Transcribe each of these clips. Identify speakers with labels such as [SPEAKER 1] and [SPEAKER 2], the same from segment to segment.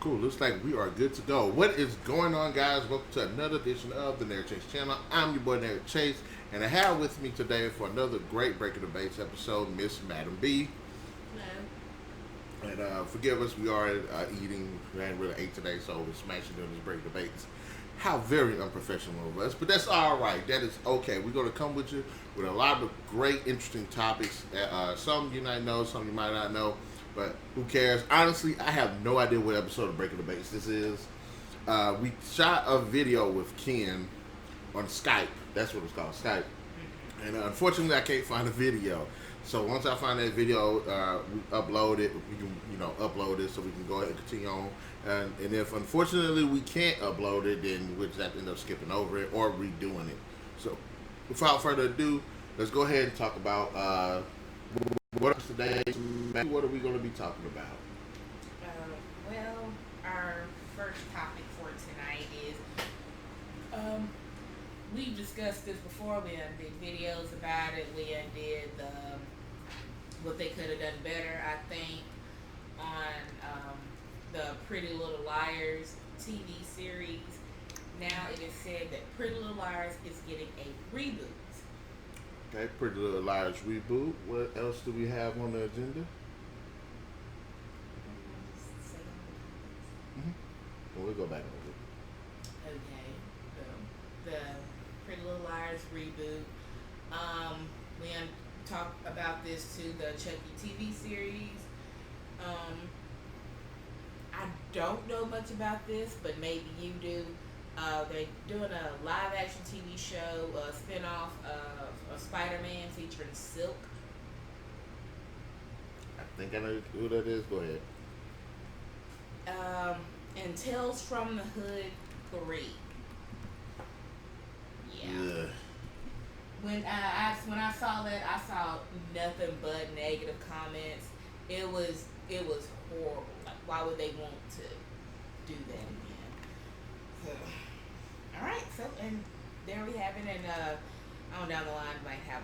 [SPEAKER 1] Cool. Looks like we are good to go. What is going on, guys? Welcome to another edition of the Narik Chase channel. I'm your boy Narik Chase, and I have with me today for another great Breaking the Bass episode, Miss Madam B.
[SPEAKER 2] Hello.
[SPEAKER 1] And forgive us, we are eating. We hadn't really ate today, so we're smashing doing this Breaking the Bass. How very unprofessional of us, but that's all right. That is okay. We're going to come with you with a lot of great, interesting topics. Some you might know, some you might not know. But who cares? Honestly, I have no idea what episode of Breaking the Bass this is. We shot a video with Ken on Skype. That's what it's called, Skype. And unfortunately, I can't find the video. So once I find that video, we upload it. We can, upload it so we can go ahead and continue on. And if unfortunately we can't upload it, then we'll just have to end up skipping over it or redoing it. So without further ado, let's go ahead and talk about what is today. What are we going to be talking about?
[SPEAKER 2] Well, our first topic for tonight is, we've discussed this before. We did videos about it. We did what they could have done better, I think, on the Pretty Little Liars TV series. Now it is said that Pretty Little Liars is getting a reboot.
[SPEAKER 1] Okay, Pretty Little Liars reboot. What else do we have on the agenda? Well, we'll go back over it.
[SPEAKER 2] Okay. The Pretty Little Liars reboot. We talked about this too, the Chucky TV series. I don't know much about this, but maybe you do. They're doing a live action TV show, a spinoff of Spider-Man featuring Silk.
[SPEAKER 1] I think I know who that is. Go ahead.
[SPEAKER 2] And Tales from the Hood 3. Yeah. When I saw that, I saw nothing but negative comments. It was horrible. Like, why would they want to do that again? So, all right. So, and there we have it. And on down the line, we might have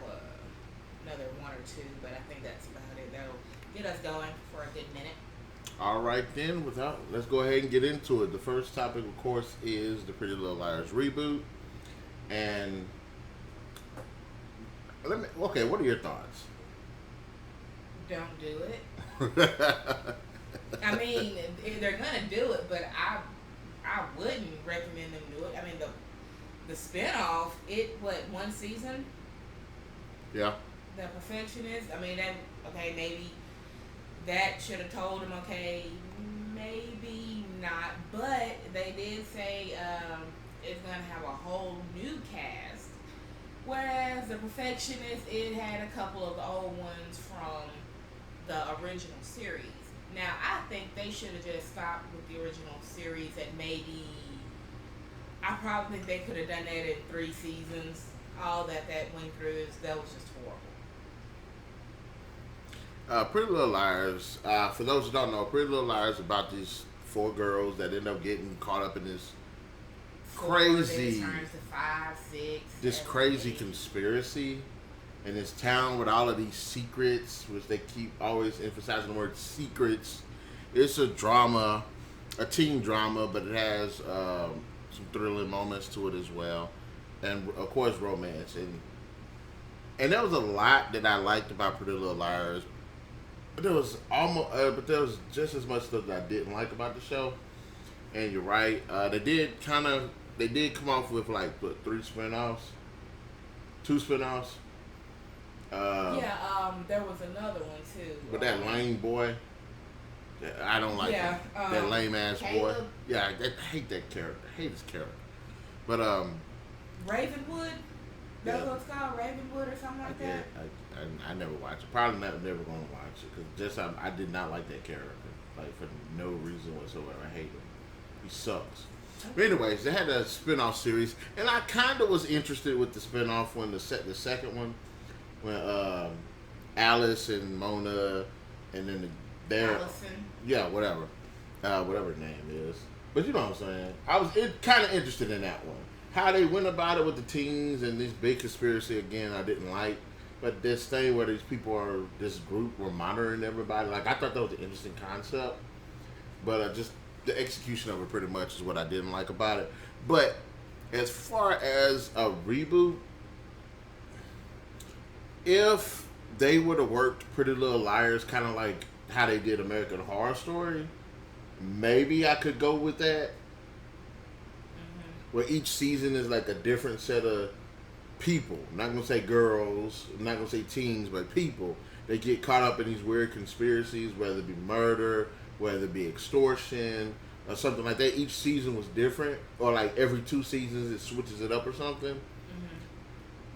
[SPEAKER 2] another one or two, but I think that's about it. That'll get us going for a good minute.
[SPEAKER 1] All right, then. Let's go ahead and get into it. The first topic, of course, is the Pretty Little Liars reboot. And what are your thoughts?
[SPEAKER 2] Don't do it. I mean, they're gonna do it, but I wouldn't recommend them do it. I mean, the spinoff, one season?
[SPEAKER 1] Yeah.
[SPEAKER 2] The Perfectionist. I mean, maybe that should have told him, okay, maybe not. But they did say it's gonna have a whole new cast. Whereas the Perfectionist, it had a couple of the old ones from the original series. Now, I think they should have just stopped with the original series at maybe, I probably think they could have done that in 3 seasons. All that went through, that was just horrible.
[SPEAKER 1] Pretty Little Liars, for those who don't know, Pretty Little Liars is about these 4 girls that end up getting caught up in this crazy,
[SPEAKER 2] turns to 5, 6,
[SPEAKER 1] this
[SPEAKER 2] 7,
[SPEAKER 1] crazy
[SPEAKER 2] 8.
[SPEAKER 1] conspiracy in this town with all of these secrets, which they keep always emphasizing the word secrets. It's a drama, a teen drama, but it has some thrilling moments to it as well, and of course romance. And there was a lot that I liked about Pretty Little Liars, but there was just as much stuff that I didn't like about the show. And you're right, they did come off with 3 spinoffs, 2 spinoffs.
[SPEAKER 2] There was another one too.
[SPEAKER 1] But that lame boy, I don't like him. That lame ass boy. Yeah, I hate that character. I hate his character. But
[SPEAKER 2] Ravenwood. That's what it's called, Ravenwood or something like that.
[SPEAKER 1] I never watched it. Probably never going to watch it because I did not like that character. Like for no reason whatsoever. I hate him. He sucks. But anyways, they had a spinoff series, and I kind of was interested with the spinoff when the second one, when Alice and Mona, and then
[SPEAKER 2] Allison.
[SPEAKER 1] Yeah, whatever her name is. But you know what I'm saying. I was kind of interested in that one. How they went about it with the teens and this big conspiracy again, I didn't like. But this thing where this group were monitoring everybody, I thought that was an interesting concept. But the execution of it pretty much is what I didn't like about it. But as far as a reboot, if they would have worked Pretty Little Liars kind of like how they did American Horror Story, maybe I could go with that. Where each season is like a different set of people. I'm not gonna say girls, I'm not gonna say teens, but people. They get caught up in these weird conspiracies, whether it be murder, whether it be extortion, or something like that. Each season was different, or like every 2 seasons it switches it up or something.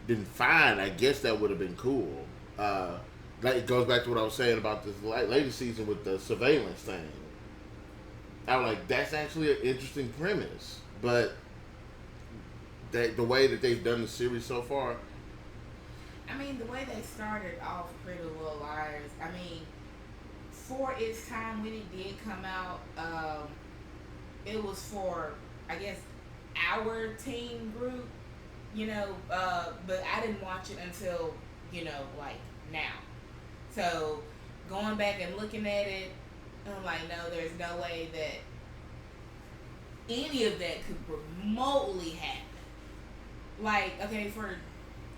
[SPEAKER 1] Then fine, I guess that would have been cool. Like it goes back to what I was saying about this latest season with the surveillance thing. I'm like, that's actually an interesting premise, but the way that they've done the series so far.
[SPEAKER 2] I mean, the way they started off Pretty Little Liars, I mean, for its time when it did come out, it was for, I guess, our teen group, you know, but I didn't watch it until, you know, like now. So going back and looking at it, I'm like, no, there's no way that any of that could remotely happen. Like, okay, for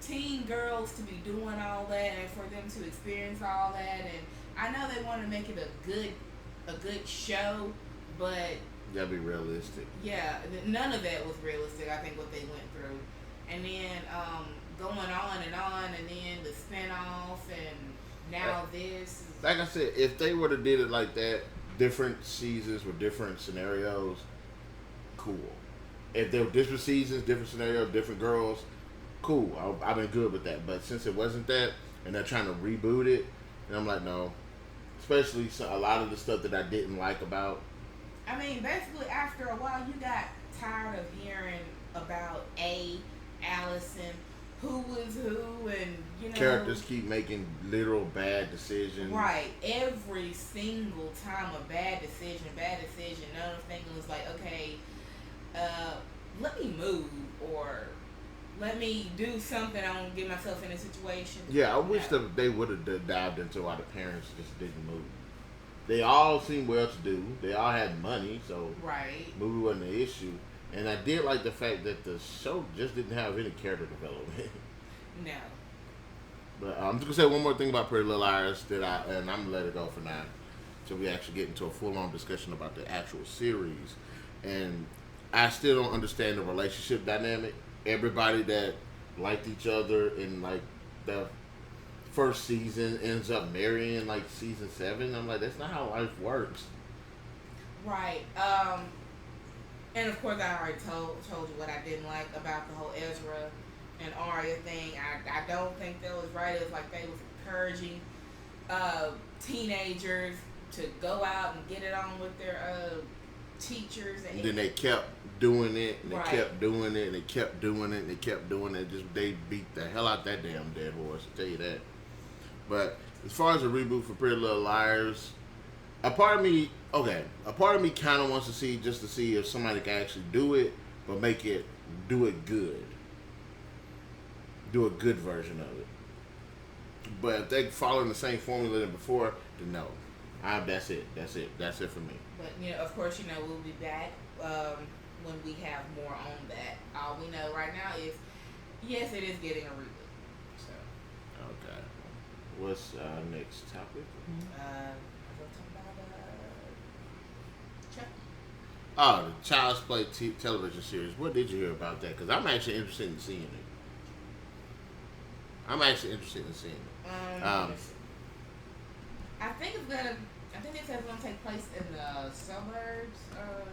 [SPEAKER 2] teen girls to be doing all that and for them to experience all that, and I know they want to make it a good show, but
[SPEAKER 1] That'd be realistic.
[SPEAKER 2] yeah, none of that was realistic. I think what they went through, and then going on, and then the spinoff, and now this.
[SPEAKER 1] Like I said, if they would have did it like that, different seasons with different scenarios, cool. If there were different seasons, different scenarios, different girls, cool. I've been good with that. But since it wasn't that, and they're trying to reboot it, and I'm like, no. Especially a lot of the stuff that I didn't like about.
[SPEAKER 2] I mean, basically, after a while, you got tired of hearing about Allison, who was who, and you know.
[SPEAKER 1] Characters keep making literal bad decisions.
[SPEAKER 2] Right. Every single time a bad decision. Another thing was like, okay, let me move, or let me do something. I don't get myself in a situation.
[SPEAKER 1] Yeah, I wish that they would have dived into why the parents just didn't move. They all seemed well-to-do. They all had money, so
[SPEAKER 2] right.
[SPEAKER 1] Movie wasn't an issue. And I did like the fact that the show just didn't have any character development.
[SPEAKER 2] No.
[SPEAKER 1] But I'm just gonna say one more thing about Pretty Little Liars and I'm gonna let it go for now, so we actually get into a full-on discussion about the actual series. And I still don't understand the relationship dynamic. Everybody that liked each other in like the first season ends up marrying like season 7. I'm like, that's not how life works.
[SPEAKER 2] Right. And of course, I already told you what I didn't like about the whole Ezra and Arya thing. I don't think that was right. It was like they was encouraging teenagers to go out and get it on with their teachers. And
[SPEAKER 1] then they kept doing it, and they
[SPEAKER 2] right.
[SPEAKER 1] kept doing it, and they kept doing it, and they kept doing it. Just they beat the hell out that damn dead horse. I'll tell you that. But as far as a reboot for Pretty Little Liars, a part of me kind of wants to see if somebody can actually do it, but do it good. Do a good version of it. But if they following the same formula than before, then no. That's it for me.
[SPEAKER 2] But, you know, of course, you know, we'll be back when we have more on that. All we know right now is, yes, it is getting a reboot. So.
[SPEAKER 1] Okay. What's next topic?
[SPEAKER 2] We'll talk about Chuck.
[SPEAKER 1] Oh, the Child's Play television series. What did you hear about that? Because I'm actually interested in seeing it. I think it says it's gonna take place in the suburbs of.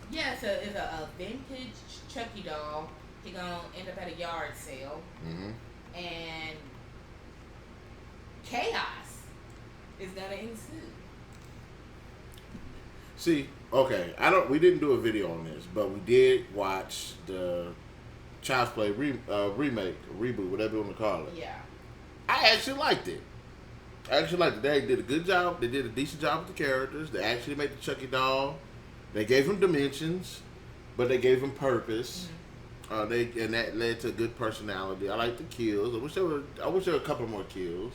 [SPEAKER 1] Yeah, so it's a vintage Chucky doll. He gonna end up at a yard sale, and chaos is gonna ensue. See, okay, we didn't do a video on this, but we did watch the Child's Play remake, reboot, whatever you want to call it.
[SPEAKER 2] Yeah.
[SPEAKER 1] I actually liked it. They did a good job. They did a decent job with the characters. They actually made the Chucky doll. They gave him dimensions, but they gave him purpose. And that led to good personality. I like the kills. I wish there were a couple more kills,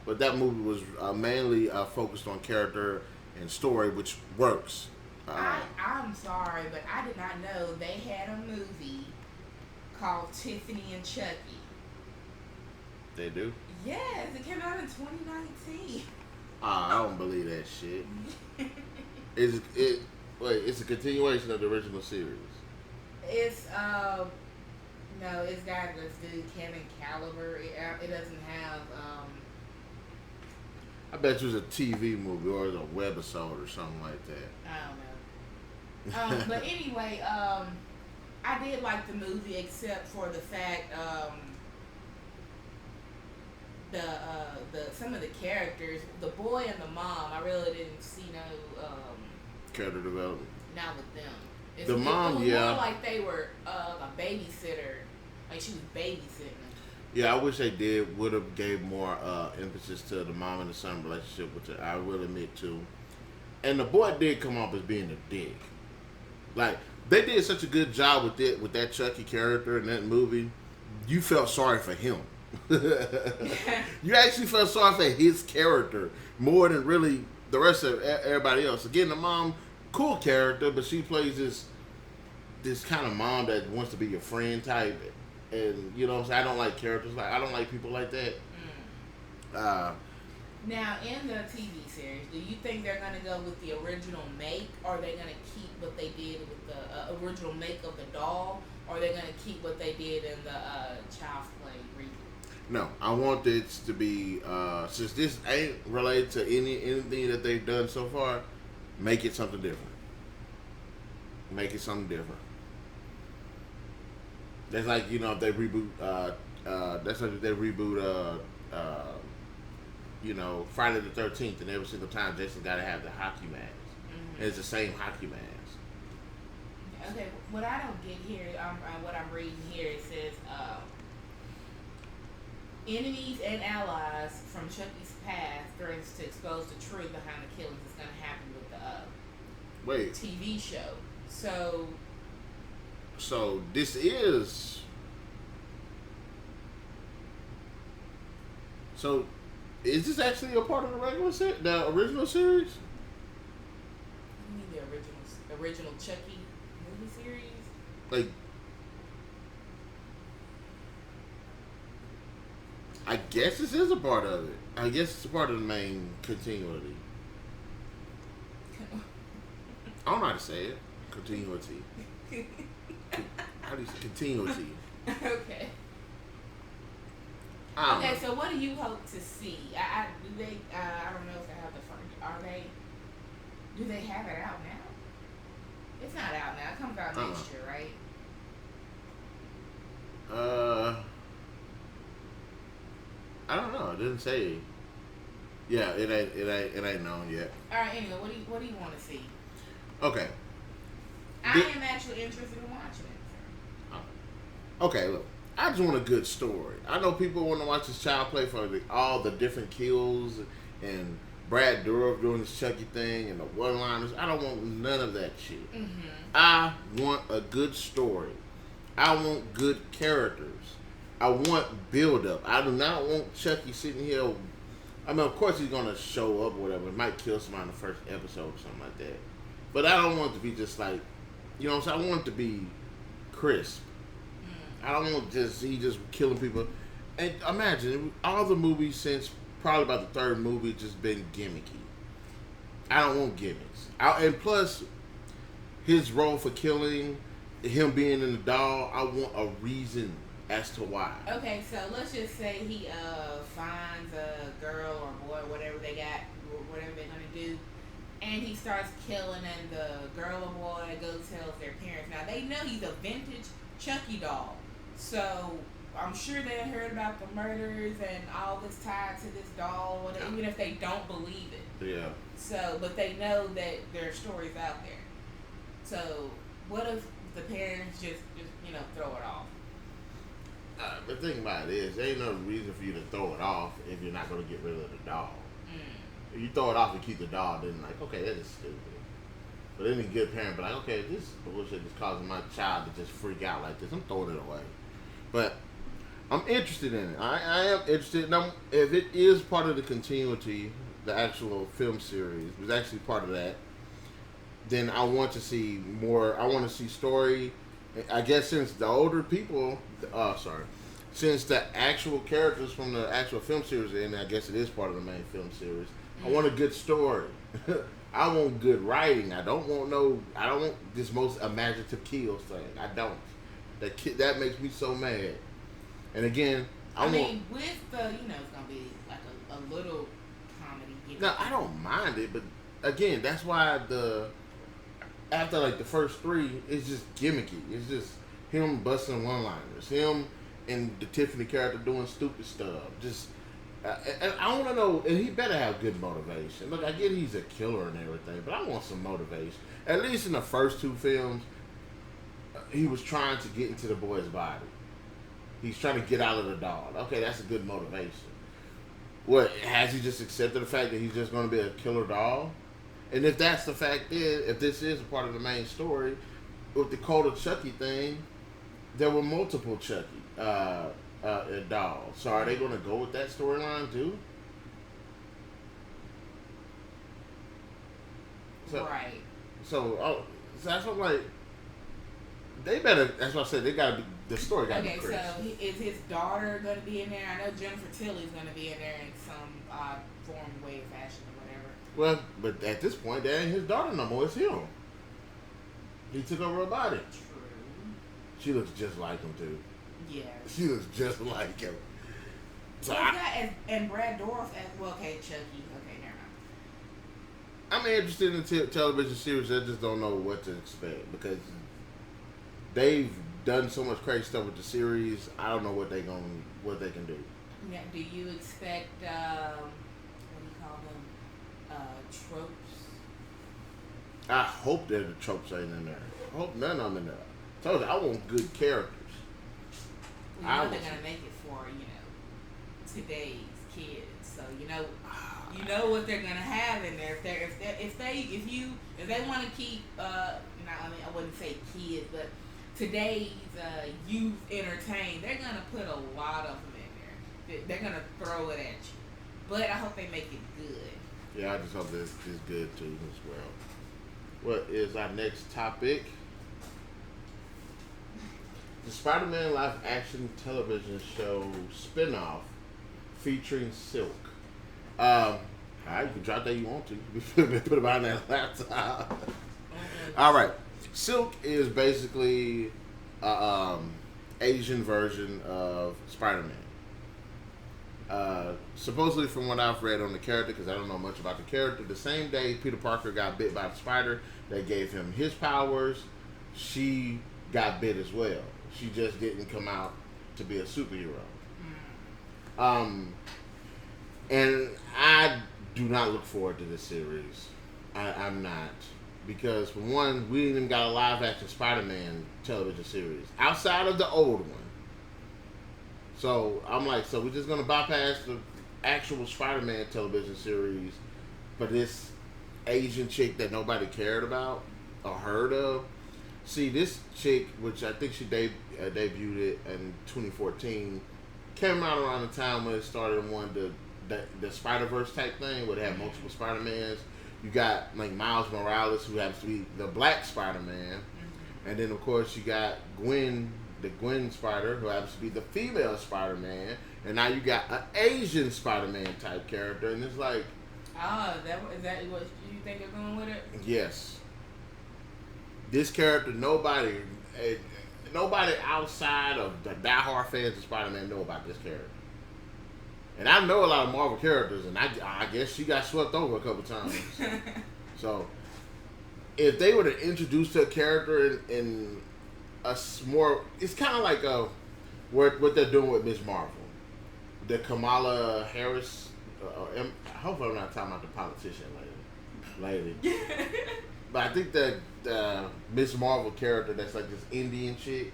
[SPEAKER 1] but that movie was mainly focused on character and story, which works.
[SPEAKER 2] I'm sorry, but I did not know they had a movie called Tiffany and Chucky.
[SPEAKER 1] They do?
[SPEAKER 2] Yes, it came out in 2019.
[SPEAKER 1] I don't believe that shit. Is it? Wait, it's a continuation of the original series.
[SPEAKER 2] It's no, it's got this dude Kevin Caliber. It doesn't have
[SPEAKER 1] I bet you it was a TV movie or a webisode or something like that.
[SPEAKER 2] I don't know. But anyway, I did like the movie except for the fact the some of the characters, the boy and the mom, I really didn't see no
[SPEAKER 1] Character development.
[SPEAKER 2] not with them.
[SPEAKER 1] The mom,
[SPEAKER 2] it was
[SPEAKER 1] yeah.
[SPEAKER 2] more like they were a babysitter, like she was babysitting.
[SPEAKER 1] Yeah, I wish they would have gave more emphasis to the mom and the son relationship, which I will admit to. And the boy did come off as being a dick. Like, they did such a good job with that Chucky character in that movie. You felt sorry for him. You actually felt sorry for his character more than really the rest of everybody else. Again, the mom, cool character, but she plays this kind of mom that wants to be your friend type. And you know what I'm saying? I don't like characters I don't like people like that.
[SPEAKER 2] Now, in the TV series, do you think they're going to go with the original make, or are they going to keep what they did with the original make of the doll, or are they going to keep what they did in the Child's Play reboot?
[SPEAKER 1] No, I want this to be since this ain't related to anything that they've done so far, make it something different. Make it something different. That's like, you know, if they reboot that's like if they reboot you know, Friday the 13th, and every single time Jason got to have the hockey mask. Mm-hmm. And it's the same hockey mask.
[SPEAKER 2] Okay, what I don't get here, what I'm reading here, it says enemies and allies from Chucky's past threatens to expose the truth behind the killings that's going to happen with the TV show.
[SPEAKER 1] So this is... So... Is this actually a part of the the original series?
[SPEAKER 2] You mean the original Chucky movie series?
[SPEAKER 1] Like, I guess this is a part of it. I guess it's a part of the main continuity. I don't know how to say it. Continuity. How do you say continuity?
[SPEAKER 2] Okay. Okay, so what do you hope to see? I don't know if they have the furniture. Do they have it out now? It's not out now. It comes out next year, right?
[SPEAKER 1] I don't know. It didn't say. Yeah, it ain't known yet.
[SPEAKER 2] All right. Anyway, what do you want to see?
[SPEAKER 1] Okay.
[SPEAKER 2] I am actually interested in watching it.
[SPEAKER 1] Okay, look. I just want a good story. I know people want to watch this Child Play for all the different kills and Brad Dourif doing this Chucky thing and the one-liners. I don't want none of that shit. Mm-hmm. I want a good story. I want good characters. I want build-up. I do not want Chucky sitting here. I mean, of course he's going to show up or whatever. He might kill somebody in the first episode or something like that. But I don't want it to be just like, you know what I'm saying? I want it to be crisp. I don't want he just killing people. And imagine, all the movies since probably about the third movie just been gimmicky. I don't want gimmicks. And plus, his role for killing, him being in the doll, I want a reason as to why.
[SPEAKER 2] Okay, so let's just say he finds a girl or boy, whatever they're gonna do, and he starts killing, and the girl or boy goes tells their parents. Now they know he's a vintage Chucky doll. So I'm sure they heard about the murders and all this tied to this doll, whatever, even if they don't believe it.
[SPEAKER 1] Yeah.
[SPEAKER 2] So, but they know that there are stories out there. So, what if the parents just throw it off?
[SPEAKER 1] The thing about it is, there ain't no reason for you to throw it off if you're not going to get rid of the doll. If you throw it off and keep the doll, then like, okay, that is stupid. But any good parent be like, okay, this bullshit is causing my child to just freak out like this. I'm throwing it away. But I'm interested in it. I am interested. Now, if it is part of the continuity, the actual film series, was actually part of that, then I want to see more. I want to see story. I guess since the older people, since the actual characters from the actual film series, and I guess it is part of the main film series, I want a good story. I want good writing. I don't want this most imaginative kills thing. I don't. That makes me so mad. And again,
[SPEAKER 2] I mean, with the, it's gonna be like a little comedy.
[SPEAKER 1] No, I don't mind it, but again, that's why after like the first three, it's just gimmicky. It's just him busting one-liners, him and the Tiffany character doing stupid stuff. Just, and I want to know, and he better have good motivation. Look, I get he's a killer and everything, but I want some motivation. At least in the first two films, he was trying to get into the boy's body. He's trying to get out of the doll. Okay, that's a good motivation. What, has he just accepted the fact that he's just going to be a killer doll? And if that's the fact, if this is a part of the main story, with the Cult of Chucky thing, there were multiple Chucky dolls. So are they going to go with that storyline too?
[SPEAKER 2] Right.
[SPEAKER 1] So that's what I'm like. They better. That's what I said. They gotta be. The story gotta be crazy.
[SPEAKER 2] Okay, so is his daughter gonna be in there? I know Jennifer Tilly's gonna be in there in some form, way, fashion, or whatever.
[SPEAKER 1] Well, but at this point, that ain't his daughter no more. It's him. He took over her body.
[SPEAKER 2] True.
[SPEAKER 1] She looks just like him too.
[SPEAKER 2] Yeah.
[SPEAKER 1] She looks just like him.
[SPEAKER 2] So and Brad Dourif as well. Okay, Chucky. Okay, never mind.
[SPEAKER 1] I'm interested in the television series. I just don't know what to expect because they've done so much crazy stuff with the series. I don't know what they can do.
[SPEAKER 2] Now, do you expect what do you call them? Tropes?
[SPEAKER 1] I hope that the tropes ain't in there. I hope none of them in there. I told you, I want good characters.
[SPEAKER 2] Well, they're gonna make it for today's kids, so you know what they're gonna have in there. If they want to keep I wouldn't say kids, but today's youth entertained, they're gonna put a lot of them in there. They're gonna throw it at you, but I hope they make it good.
[SPEAKER 1] Yeah, I just hope this is good too as well. What is our next topic? The Spider-Man live-action television show Spinoff featuring Silk. Alright, you can drop that you want to. Put it behind that laptop. Alright. Silk is basically Asian version of Spider-Man. Supposedly, from what I've read on the character, because I don't know much about the character, the same day Peter Parker got bit by the spider that gave him his powers, she got bit as well. She just didn't come out to be a superhero. And I do not look forward to this series. I'm not. Because, for one, we ain't even got a live-action Spider-Man television series. Outside of the old one. So, I'm like, so we're just going to bypass the actual Spider-Man television series for this Asian chick that nobody cared about or heard of? See, this chick, which I think she debuted it in 2014, came out around the time when it started on the Spider-Verse type thing where they had multiple Spider-Mans. You got like Miles Morales, who happens to be the Black Spider-Man, and then of course you got Gwen, the Gwen Spider, who happens to be the female Spider-Man, and now you got an Asian Spider-Man type character, and it's like,
[SPEAKER 2] is that what you think they're going with it?
[SPEAKER 1] Yes. This character, nobody outside of the diehard fans of Spider-Man know about this character. And I know a lot of Marvel characters, and I guess she got swept over a couple times. So, if they were to introduce her character in a more, it's kind of like what they're doing with Ms. Marvel, the Kamala Harris. Hopefully, I'm not talking about the politician lady. But I think that Ms. Marvel character that's like this Indian chick,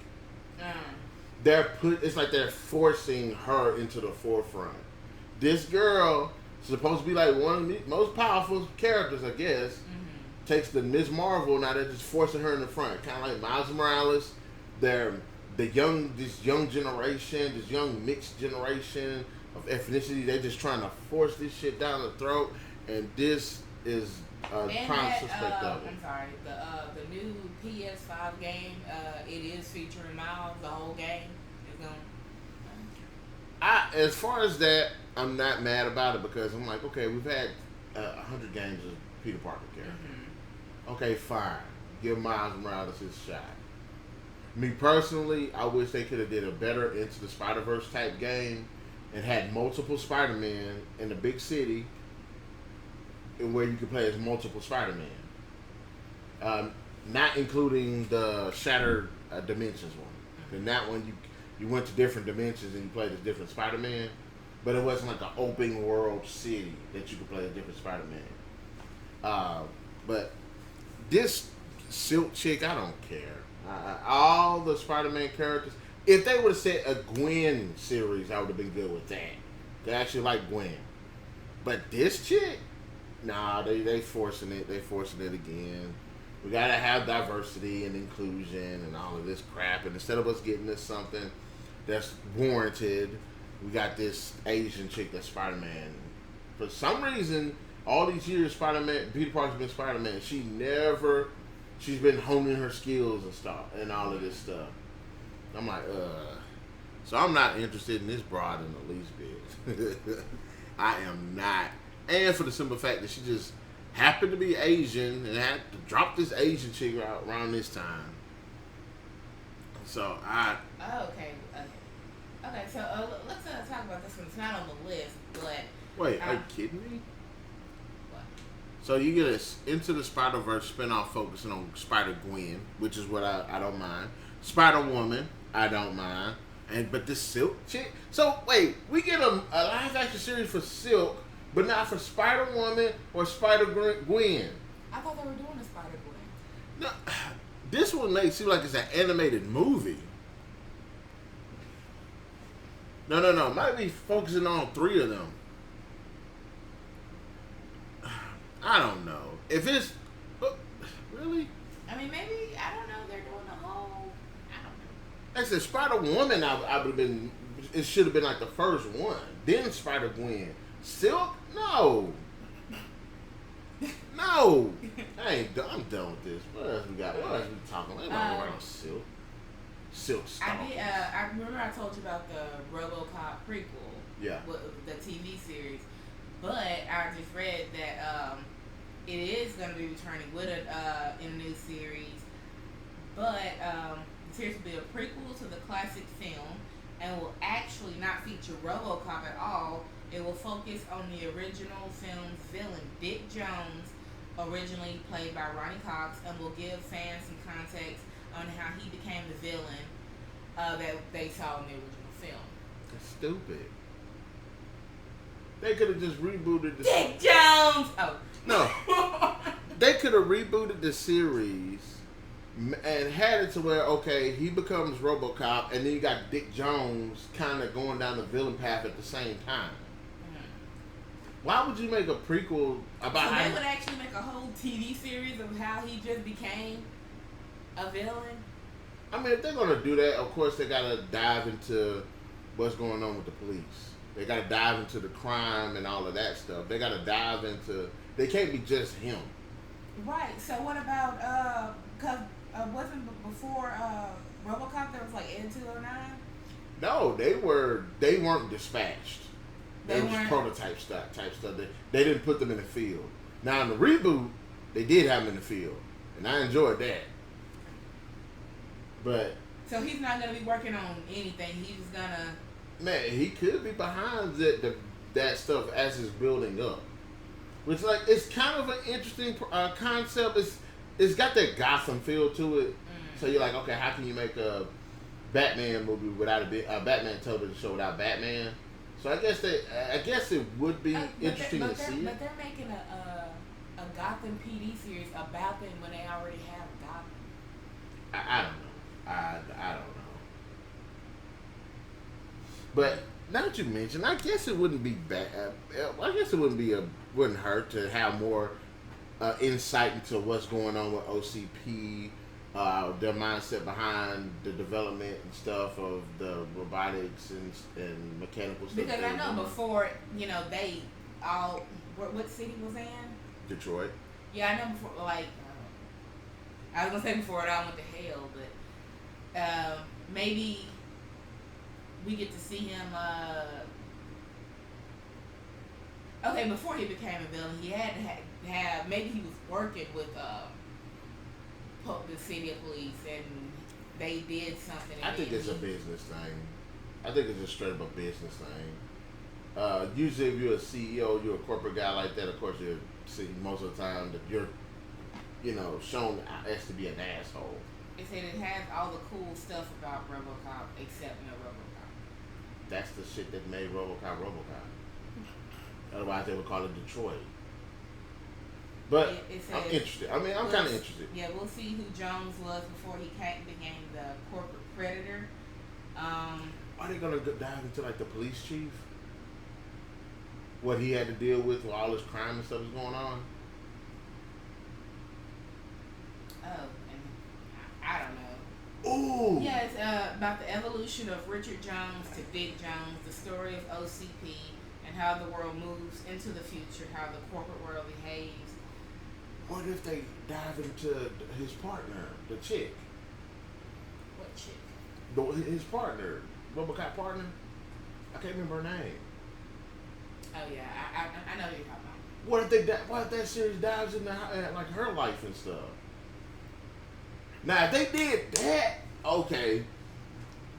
[SPEAKER 1] it's like they're forcing her into the forefront. This girl, supposed to be like one of the most powerful characters, I guess, takes the Ms. Marvel, now they're just forcing her in the front. Kind of like Miles Morales. They're this young generation, this young mixed generation of ethnicity. They're just trying to force this shit down the throat. and this is a
[SPEAKER 2] And
[SPEAKER 1] prime
[SPEAKER 2] that,
[SPEAKER 1] suspect of it.
[SPEAKER 2] I'm sorry, the new PS5 game, it is featuring Miles. The whole game is going.
[SPEAKER 1] As far as that, I'm not mad about it because I'm like, okay, we've had 100 games of Peter Parker character.
[SPEAKER 2] Mm-hmm.
[SPEAKER 1] Okay, fine. Give Miles Morales his shot. Me personally, I wish they could have did a better Into the Spider-Verse type game and had multiple Spider-Man in a big city where you could play as multiple Spider-Man. Not including the Shattered Dimensions one. In that one, you went to different dimensions and you played as different Spider-Man, but it wasn't like an open world city that you could play as different Spider-Man. But this Silk chick, I don't care. All the Spider-Man characters, if they would have said a Gwen series, I would have been good with that. They actually like Gwen. But this chick, nah, they forcing it. They forcing it again. We gotta have diversity and inclusion and all of this crap. And instead of us getting this something that's warranted, we got this Asian chick that's Spider-Man. For some reason, all these years, Peter Parker's been Spider-Man. She's been honing her skills and stuff and all of this stuff. I'm like, So I'm not interested in this broad in the least bit. I am not. And for the simple fact that she just happened to be Asian and had to drop this Asian chick out around this time. So
[SPEAKER 2] Oh, okay. Okay, so let's talk about this one. It's not on the list, but...
[SPEAKER 1] Wait, are you kidding me?
[SPEAKER 2] What?
[SPEAKER 1] So you get us Into the Spider-Verse spinoff focusing on Spider-Gwen, which is what I don't mind. Spider-Woman, I don't mind. But this Silk chick? So, wait, we get a live-action series for Silk, but not for Spider-Woman or Spider-Gwen.
[SPEAKER 2] I thought they were doing a Spider-Gwen.
[SPEAKER 1] No, this one makes it seem like it's an animated movie. No. Might be focusing on 3 of them. I don't know. If it's... Really?
[SPEAKER 2] I mean, maybe, I don't know, they're doing a whole... I don't know.
[SPEAKER 1] Like I said, Spider-Woman, I would have been... It should have been like the first one. Then Spider-Gwen. Silk? No. No. I'm done with this. What else we got? What else we talking about? About Silk. Silk stuff.
[SPEAKER 2] I remember I told you about the RoboCop prequel.
[SPEAKER 1] Yeah.
[SPEAKER 2] The TV series. But I just read that it is going to be returning with it in a new series. But the series will be a prequel to the classic film and will actually not feature RoboCop at all. It will focus on the original film's villain, Dick Jones, originally played by Ronnie Cox, and will give fans some context on how he became the villain that they saw in the original film.
[SPEAKER 1] That's stupid. They could have just rebooted the
[SPEAKER 2] Dick Jones! Oh.
[SPEAKER 1] No. They could have rebooted the series and had it to where, okay, he becomes RoboCop, and then you got Dick Jones kind of going down the villain path at the same time. Why would you make a prequel about
[SPEAKER 2] So they would actually make a whole TV series of how he just became a villain?
[SPEAKER 1] I mean, if they're going to do that, of course they got to dive into what's going on with the police. They got to dive into the crime and all of that stuff. They got to dive into... They can't be just him.
[SPEAKER 2] Right. So what about... Because wasn't before RoboCop there was like N209?
[SPEAKER 1] No, they weren't dispatched. They was prototype type stuff. They didn't put them in the field. Now in the reboot, they did have them in the field, and I enjoyed that. But
[SPEAKER 2] so he's not gonna be working on anything. He's just gonna.
[SPEAKER 1] Man, he could be behind that stuff as it's building up, which like it's kind of an interesting concept. It's got that Gotham feel to it. So you're like, okay, how can you make a Batman movie without a Batman television show without Batman? So I guess it would be interesting to see.
[SPEAKER 2] But they're making a Gotham PD series about them when they already have Gotham.
[SPEAKER 1] I don't know. I don't know. But now that you mention, I guess it wouldn't be bad. I guess it wouldn't hurt to have more insight into what's going on with OCP. Their mindset behind the development and stuff of the robotics and mechanical stuff.
[SPEAKER 2] Because I know before, they all what city was in?
[SPEAKER 1] Detroit.
[SPEAKER 2] Yeah, I know before. Like, I was gonna say before it all went to hell, but maybe we get to see him. Okay, before he became a villain, he had to have maybe he was working with the city of police, and they did something.
[SPEAKER 1] I think it's a business thing. I think it's just straight up a business thing. Usually, if you're a CEO, you're a corporate guy like that. Of course, you're see most of the time that you're, shown as to be an asshole.
[SPEAKER 2] It said it has all the cool stuff about RoboCop, except no RoboCop.
[SPEAKER 1] That's the shit that made RoboCop RoboCop. Otherwise, they would call it Detroit. But it says, I'm interested. I mean, I'm kind of interested.
[SPEAKER 2] Yeah, we'll see who Jones was before he became the corporate predator.
[SPEAKER 1] Are they gonna dive into like the police chief? What he had to deal with while all this crime and stuff was going on?
[SPEAKER 2] Oh, and I don't know.
[SPEAKER 1] Ooh.
[SPEAKER 2] Yeah, it's about the evolution of Richard Jones to Big Jones, the story of OCP, and how the world moves into the future, how the corporate world behaves.
[SPEAKER 1] What if they dive into his partner, the chick?
[SPEAKER 2] What chick?
[SPEAKER 1] His partner, RoboCop partner. I can't remember her name.
[SPEAKER 2] Oh yeah, I know what you're talking about.
[SPEAKER 1] What if that series dives into like her life and stuff? Now if they did that, okay,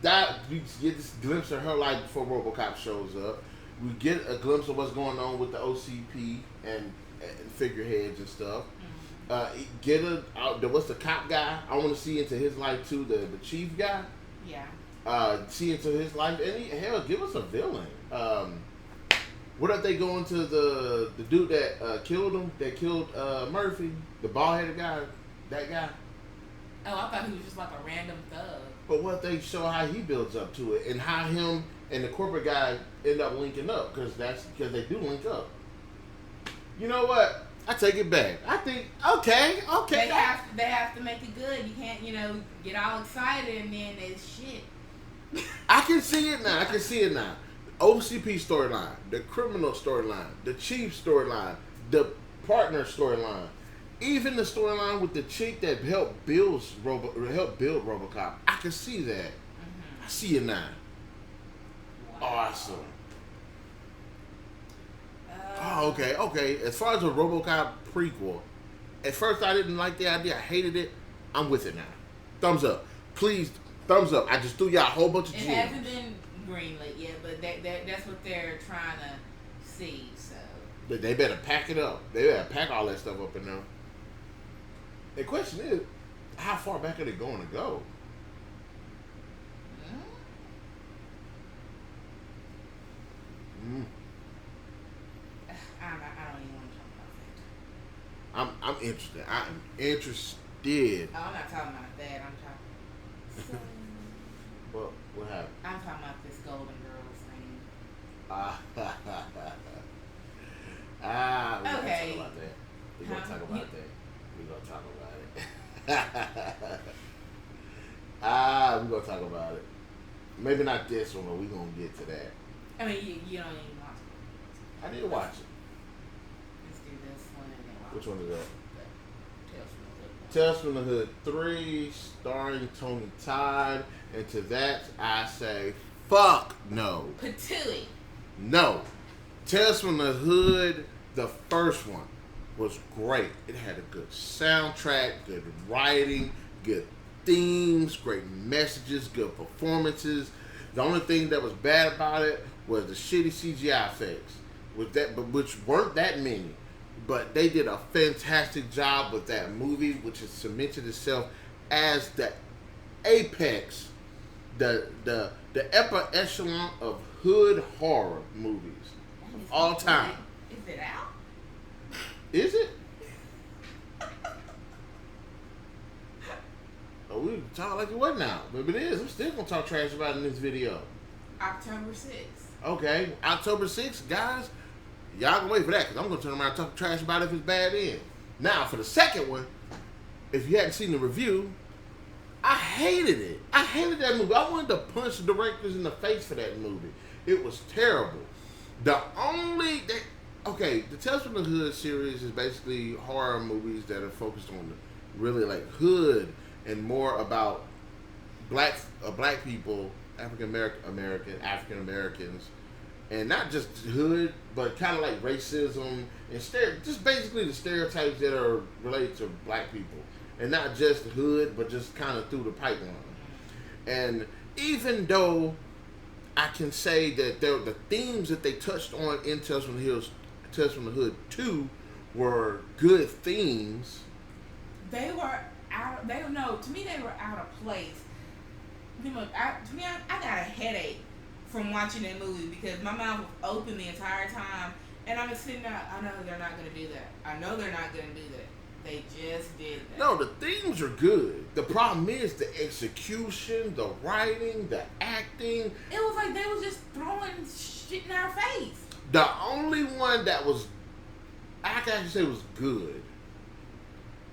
[SPEAKER 1] that we get this glimpse of her life before RoboCop shows up. We get a glimpse of what's going on with the OCP and figureheads and stuff. What's the cop guy? I want to see into his life too. The chief guy.
[SPEAKER 2] Yeah.
[SPEAKER 1] See into his life, and give us a villain. What if they go into the dude that killed him? That killed Murphy, the bald-headed guy. That guy.
[SPEAKER 2] Oh, I thought he was just like a random thug.
[SPEAKER 1] But what if they show how he builds up to it, and how him and the corporate guy end up linking up? Because they do link up. You know what? I take it back. I think okay.
[SPEAKER 2] They have to make it good. You can't get all excited and then it's shit.
[SPEAKER 1] I can see it now. OCP storyline, the criminal storyline, the chief storyline, the partner storyline, even the storyline with the chick that helped build RoboCop. I can see that. Mm-hmm. I see it now. Wow. Awesome. Okay. As far as a RoboCop prequel, at first I didn't like the idea. I hated it. I'm with it now. Thumbs up. Please, thumbs up. I just threw y'all a whole bunch of gems.
[SPEAKER 2] It hasn't been greenlit yet, but that's what they're trying to see. So
[SPEAKER 1] they better pack it up. They better pack all that stuff up in there. The question is, how far back are they going to go?
[SPEAKER 2] I don't even want to talk about that.
[SPEAKER 1] I'm interested. I'm interested.
[SPEAKER 2] Oh, I'm not talking about that. I'm talking.
[SPEAKER 1] What happened?
[SPEAKER 2] I'm talking about this Golden Girls thing.
[SPEAKER 1] Okay. We're gonna talk about that. We're gonna talk about it. We're gonna talk about it. Maybe not this one, but we're gonna get to that.
[SPEAKER 2] I mean, you don't even watch it.
[SPEAKER 1] I did watch it.
[SPEAKER 2] Let's do this one and then watch.
[SPEAKER 1] Which one is that?
[SPEAKER 2] Tales
[SPEAKER 1] from the Hood 3, starring Tony Todd. And to that, I say, fuck no.
[SPEAKER 2] Patooey.
[SPEAKER 1] No. Tales from the Hood, the first one, was great. It had a good soundtrack, good writing, good themes, great messages, good performances. The only thing that was bad about it was the shitty CGI effects, which weren't that many. But they did a fantastic job with that movie, which has cemented itself as the apex, the upper echelon of hood horror movies of all time.
[SPEAKER 2] Is it out?
[SPEAKER 1] Is it? Oh, we talk like it wasn't out, but it is. I'm still gonna talk trash about it in this video.
[SPEAKER 2] October 6th.
[SPEAKER 1] Okay, October 6th, guys. Y'all can wait for that, because I'm going to turn around and talk trash about it if it's bad then. Now, for the second one, if you hadn't seen the review, I hated it. I hated that movie. I wanted to punch the directors in the face for that movie. It was terrible. Okay, the Tales from the Hood series is basically horror movies that are focused on really like hood and more about black people, African Americans, and not just hood, but kind of like racism and just basically the stereotypes that are related to black people, and not just hood, but just kind of through the pipeline. And even though I can say that the themes that they touched on in Tales from the Hood 2 were good themes.
[SPEAKER 2] They were out. They don't know. To me, they were out of place. I got a headache from watching that movie because my mouth was open the entire time, and I was sitting there. I know they're not going to do that. I know they're not going to do that. They just did that.
[SPEAKER 1] No, the themes are good. The problem is the execution, the writing, the acting.
[SPEAKER 2] It was like they was just throwing shit in our face.
[SPEAKER 1] The only one that was, I can actually say was good,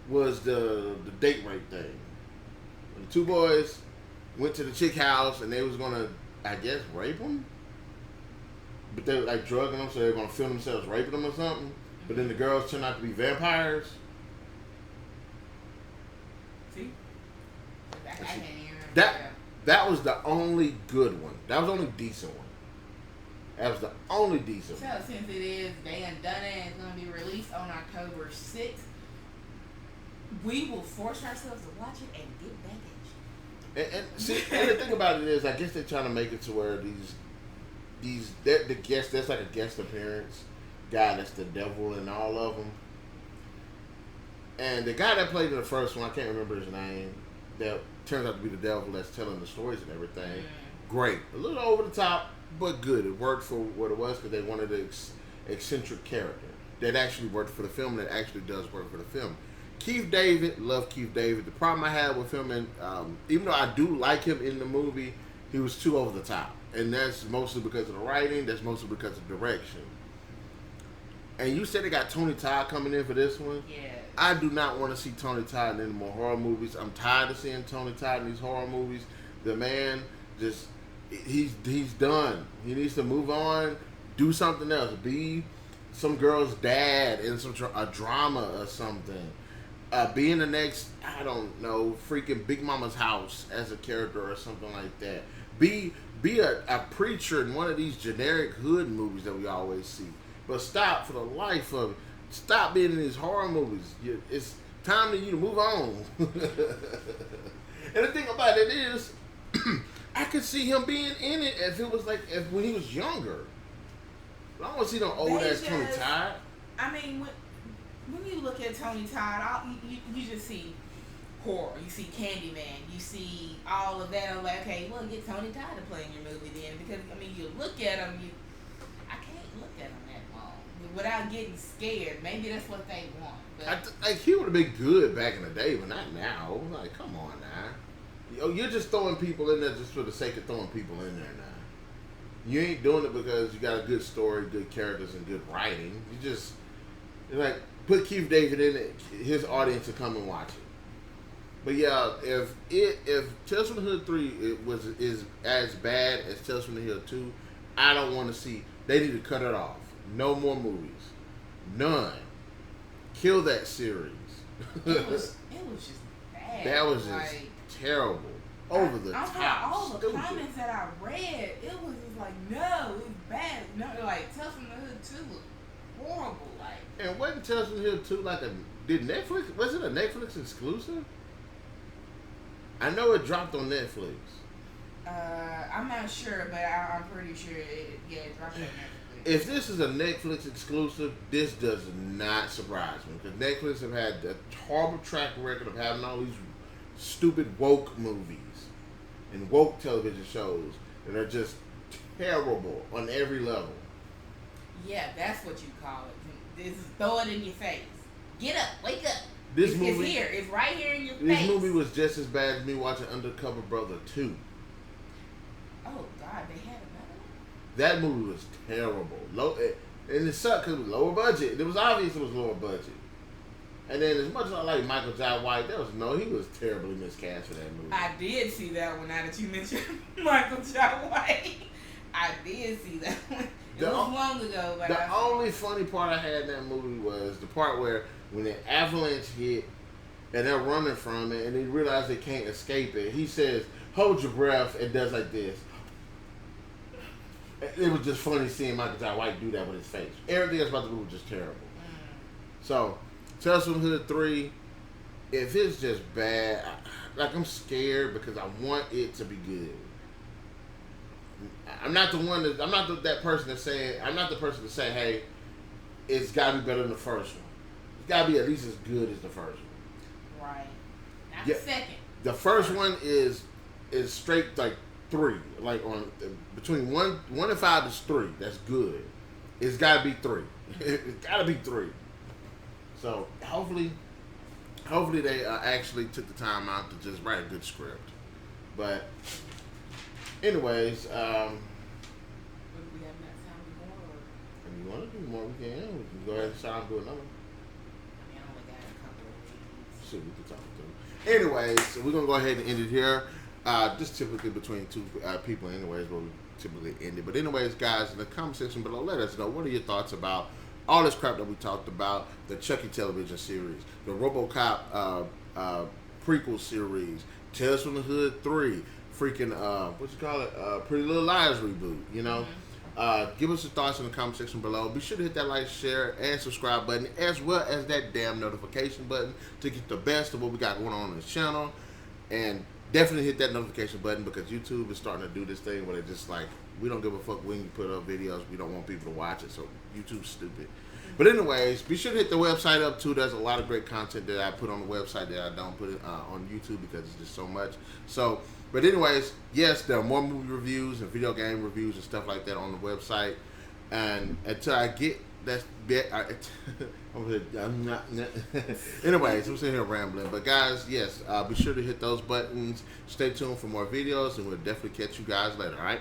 [SPEAKER 1] was the date rape thing. When the two boys went to the chick house and they was gonna, I guess, rape them. But they were like drugging them, so they were gonna film themselves raping them or something. But then the girls turned out to be vampires.
[SPEAKER 2] See? I can't even remember
[SPEAKER 1] that was the only good one. That was the only decent one. That was the only decent one.
[SPEAKER 2] So since it is they done it and it's gonna be released on October 6th, we will force ourselves to watch it and get back at you.
[SPEAKER 1] And see, and the thing about it is, I guess they're trying to make it to where the guest, that's like a guest appearance guy that's the devil in all of them. And the guy that played in the first one, I can't remember his name, that turns out to be the devil that's telling the stories and everything. Great. A little over the top, but good. It worked for what it was because they wanted an eccentric character that actually worked for the film, that actually does work for the film. Keith David, love Keith David. The problem I had with him, and even though I do like him in the movie, he was too over the top. And that's mostly because of the writing, that's mostly because of direction. And you said they got Tony Todd coming in for this one?
[SPEAKER 2] Yeah.
[SPEAKER 1] I do not want to see Tony Todd in any more horror movies. I'm tired of seeing Tony Todd in these horror movies. The man just, he's done. He needs to move on, do something else. Be some girl's dad in a drama or something. Be in the next, I don't know, freaking Big Mama's House as a character or something like that. Be a preacher in one of these generic hood movies that we always see. But stop, for the life of it. Stop being in these horror movies. It's time for you to move on. And the thing about it is, I could see him being in it if it was like when he was younger. I don't want to see no old ass Tony Todd.
[SPEAKER 2] I mean, when you look at Tony Todd, you just see horror. You see Candyman. You see all of that. I'm like, okay, well, get Tony Todd to play in your movie then, because I mean, you look at him, I can't look at him that long without getting scared. Maybe that's what they want. But
[SPEAKER 1] like he would have been good back in the day, but not now. Like, come on now. You're just throwing people in there just for the sake of throwing people in there now. You ain't doing it because you got a good story, good characters, and good writing. You're like, put Keith David in it, his audience will come and watch it. But yeah, if Tales from the Hood 3 is as bad as Tales from the Hood 2, I don't want to see. They need to cut it off. No more movies. None. Kill that series.
[SPEAKER 2] it was just bad.
[SPEAKER 1] That was just
[SPEAKER 2] like,
[SPEAKER 1] terrible. Over the top.
[SPEAKER 2] All the comments that I read, it was just like, no, it was bad. No, like Tales from the Hood 2 was horrible. Like,
[SPEAKER 1] and wasn't Tales from the Hood 2 like was it a Netflix exclusive? I know it dropped on Netflix.
[SPEAKER 2] I'm not sure, but I'm pretty sure it dropped on Netflix.
[SPEAKER 1] If this is a Netflix exclusive, this does not surprise me, because Netflix have had a horrible track record of having all these stupid woke movies and woke television shows that are just terrible on every level.
[SPEAKER 2] Yeah, that's what you call it. This is throw it in your face. Get up, wake up.
[SPEAKER 1] It's
[SPEAKER 2] here. It's right here in your face.
[SPEAKER 1] This movie was just as bad as me watching Undercover Brother 2.
[SPEAKER 2] Oh, God, they had another one?
[SPEAKER 1] That movie was terrible. And it sucked because it was lower budget. It was obvious it was lower budget. And then as much as I like Michael Jai White, he was terribly miscast for that movie.
[SPEAKER 2] I did see that one now that you mentioned Michael Jai White. I did see that one. It was long ago, but
[SPEAKER 1] the only funny part I had in that movie was the part where when the avalanche hit and they're running from it and they realize they can't escape it. He says, "Hold your breath," and does like this. It was just funny seeing Michael Jai White do that with his face. Everything else about the movie was just terrible. So, Tales from the Hood 3, if it's just bad, I'm scared because I want it to be good. I'm not that person to say, I'm not the person to say, hey, it's got to be better than the first one. It's got to be at least as good as the first one.
[SPEAKER 2] Right. Not the second.
[SPEAKER 1] The first one is straight like 3. Like on between 1 and 5 is 3. That's good. It's got to be 3. It's got to be 3. So hopefully they actually took the time out to just write a good script. But anyways,
[SPEAKER 2] What do we have next time to do more?
[SPEAKER 1] if you want to do more, we can go ahead and start and do another one.
[SPEAKER 2] I mean, I only got a couple of these.
[SPEAKER 1] Shit, we can talk to them. Anyways, so we're gonna go ahead and end it here. Just typically between two people, anyways, where we typically end it. But anyways, guys, in the comment section below, let us know what are your thoughts about all this crap that we talked about, the Chucky television series, the RoboCop prequel series, Tales from the Hood 3, freaking Pretty Little Liars reboot. You know, give us your thoughts in the comment section below. Be sure to hit that like, share, and subscribe button, as well as that damn notification button to get the best of what we got going on this channel. And definitely hit that notification button because YouTube is starting to do this thing where they're just like, we don't give a fuck when you put up videos. We don't want people to watch it, so YouTube's stupid. But anyways, be sure to hit the website up too. There's a lot of great content that I put on the website that I don't put it on YouTube because it's just so much. So, but anyways, yes, there are more movie reviews and video game reviews and stuff like that on the website. And until I get that bit, anyways, I'm sitting here rambling. But guys, yes, be sure to hit those buttons. Stay tuned for more videos, and we'll definitely catch you guys later. All right.